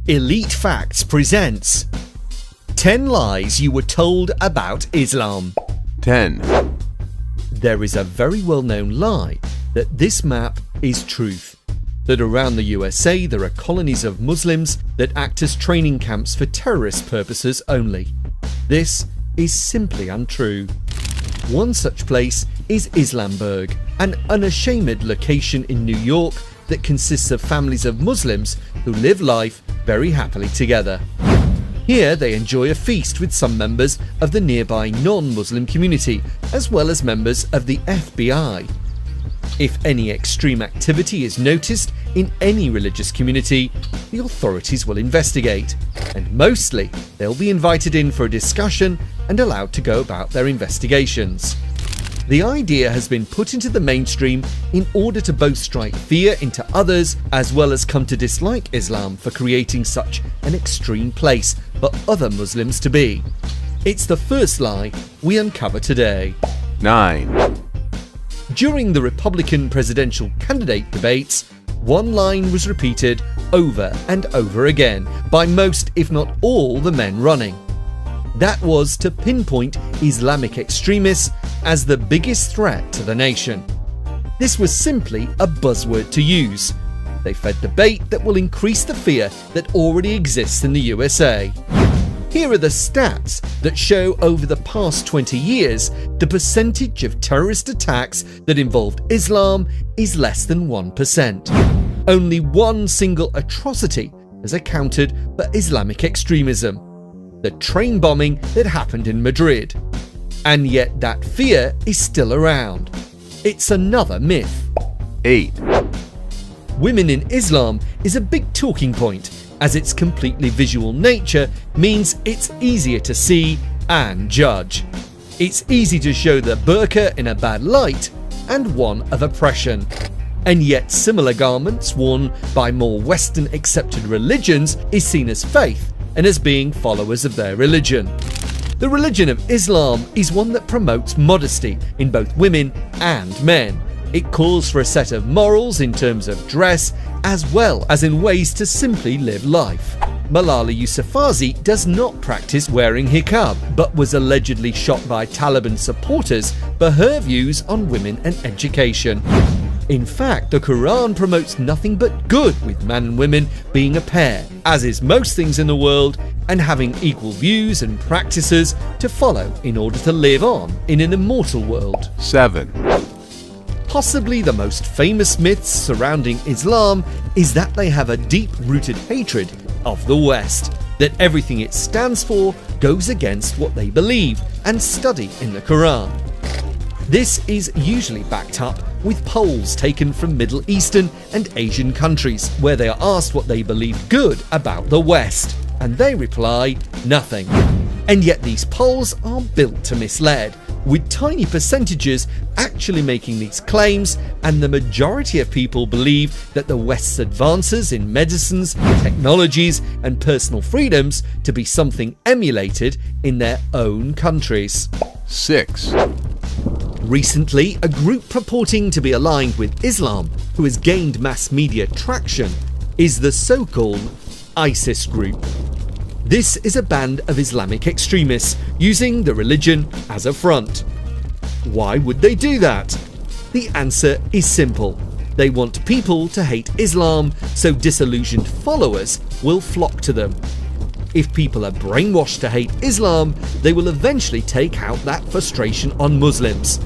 Elite Facts presents 10 Lies You Were Told About Islam. 10. There is a very well-known lie that this map is truth. That around the USA there are colonies of Muslims that act as training camps for terrorist purposes only. This is simply untrue. One such place is Islamburg, an unashamed location in New York that consists of families of Muslims who live life very happily together. Here they enjoy a feast with some members of the nearby non-Muslim community, as well as members of the FBI. If any extreme activity is noticed in any religious community, the authorities will investigate, and mostly they'll be invited in for a discussion and allowed to go about their investigations. The idea has been put into the mainstream in order to both strike fear into others as well as come to dislike Islam for creating such an extreme place for other Muslims to be. It's the first lie we uncover today. 9. During the Republican presidential candidate debates, one line was repeated over and over again by most, if not all, the men running. That was to pinpoint Islamic extremists as the biggest threat to the nation. This was simply a buzzword to use. They fed the bait that will increase the fear that already exists in the USA. Here are the stats that show over the past 20 years the percentage of terrorist attacks that involved Islam is less than 1%. Only one single atrocity has accounted for Islamic extremism: the train bombing that happened in Madrid. And yet that fear is still around. It's another myth. 8. Women in Islam is a big talking point, as its completely visual nature means it's easier to see and judge. It's easy to show the burqa in a bad light and one of oppression. And yet similar garments worn by more Western accepted religions is seen as faith and as being followers of their religion. The religion of Islam is one that promotes modesty in both women and men. It calls for a set of morals in terms of dress as well as in ways to simply live life. Malala Yousafzai does not practice wearing hijab, but was allegedly shot by Taliban supporters for her views on women and education. In fact, the Quran promotes nothing but good, with man and women being a pair, as is most things in the world, and having equal views and practices to follow in order to live on in an immortal world. 7. Possibly the most famous myths surrounding Islam is that they have a deep-rooted hatred of the West, that everything it stands for goes against what they believe and study in the Quran. This is usually backed up with polls taken from Middle Eastern and Asian countries, where they are asked what they believe good about the West, and they reply, nothing. And yet these polls are built to mislead, with tiny percentages actually making these claims, and the majority of people believe that the West's advances in medicines, technologies and personal freedoms to be something emulated in their own countries. 6. Recently, a group purporting to be aligned with Islam, who has gained mass media traction, is the so-called ISIS group. This is a band of Islamic extremists using the religion as a front. Why would they do that? The answer is simple. They want people to hate Islam, so disillusioned followers will flock to them. If people are brainwashed to hate Islam, they will eventually take out that frustration on Muslims,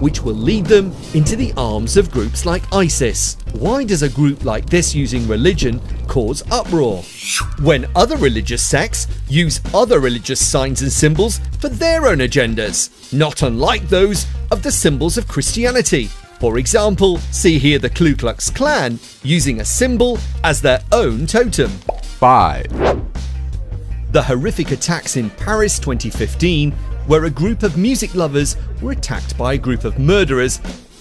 which will lead them into the arms of groups like ISIS. Why does a group like this using religion cause uproar? When other religious sects use other religious signs and symbols for their own agendas, not unlike those of the symbols of Christianity. For example, see here the Ku Klux Klan using a symbol as their own totem. 5. The horrific attacks in Paris 2015, where a group of music lovers were attacked by a group of murderers,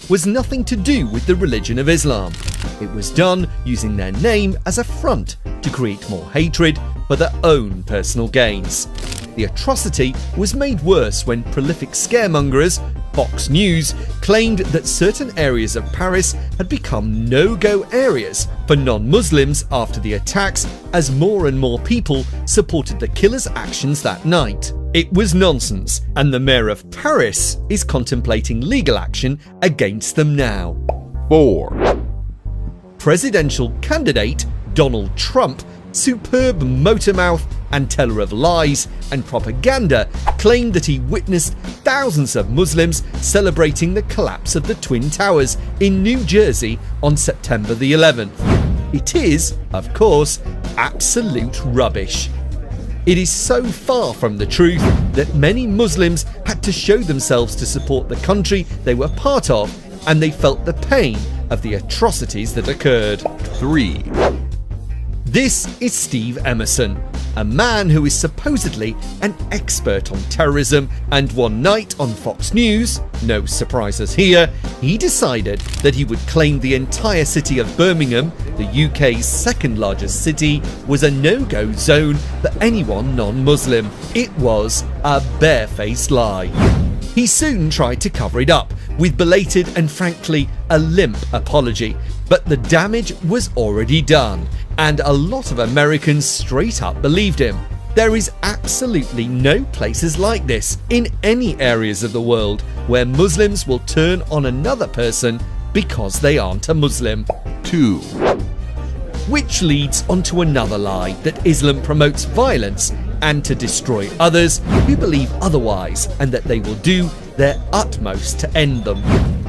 was nothing to do with the religion of Islam. It was done using their name as a front to create more hatred for their own personal gains. The atrocity was made worse when prolific scaremongers Fox News claimed that certain areas of Paris had become no-go areas for non-Muslims after the attacks, as more and more people supported the killers' actions that night. It was nonsense, and the mayor of Paris is contemplating legal action against them now. 4. Presidential candidate Donald Trump, superb motormouth and teller of lies and propaganda, claimed that he witnessed thousands of Muslims celebrating the collapse of the Twin Towers in New Jersey on September the 11th. It is, of course, absolute rubbish. It is so far from the truth that many Muslims had to show themselves to support the country they were part of, and they felt the pain of the atrocities that occurred. 3. This is Steve Emerson, a man who is supposedly an expert on terrorism, and one night on Fox News, no surprises here, he decided that he would claim the entire city of Birmingham, the UK's second largest city, was a no-go zone for anyone non-Muslim. It was a barefaced lie. He soon tried to cover it up with belated and frankly a limp apology, but the damage was already done, and a lot of Americans straight up believed him. There is absolutely no places like this in any areas of the world where Muslims will turn on another person because they aren't a Muslim. 2. Which leads on to another lie, that Islam promotes violence and to destroy others who believe otherwise, and that they will do their utmost to end them.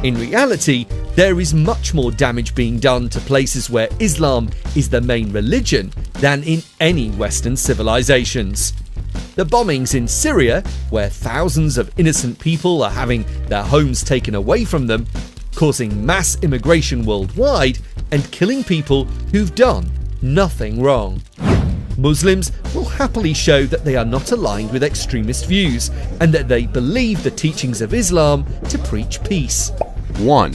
In reality, there is much more damage being done to places where Islam is the main religion than in any Western civilizations. The bombings in Syria, where thousands of innocent people are having their homes taken away from them, causing mass immigration worldwide and killing people who've done nothing wrong. Muslims will happily show that they are not aligned with extremist views and that they believe the teachings of Islam to preach peace. 1.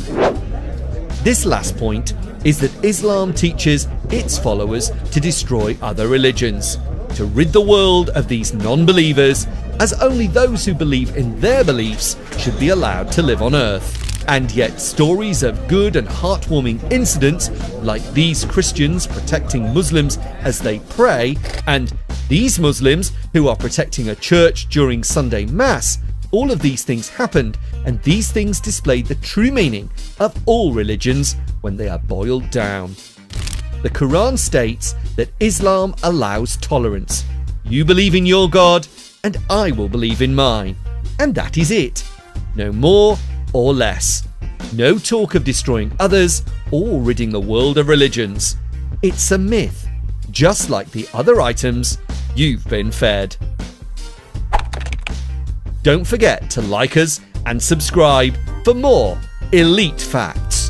This last point is that Islam teaches its followers to destroy other religions, to rid the world of these non-believers, as only those who believe in their beliefs should be allowed to live on earth. And yet stories of good and heartwarming incidents, like these Christians protecting Muslims as they pray, and these Muslims who are protecting a church during Sunday Mass, all of these things happened, and these things displayed the true meaning of all religions when they are boiled down. The Quran states that Islam allows tolerance. You believe in your God, and I will believe in mine. And that is it. No more or less. No talk of destroying others or ridding the world of religions. It's a myth, just like the other items you've been fed. Don't forget to like us and subscribe for more elite facts.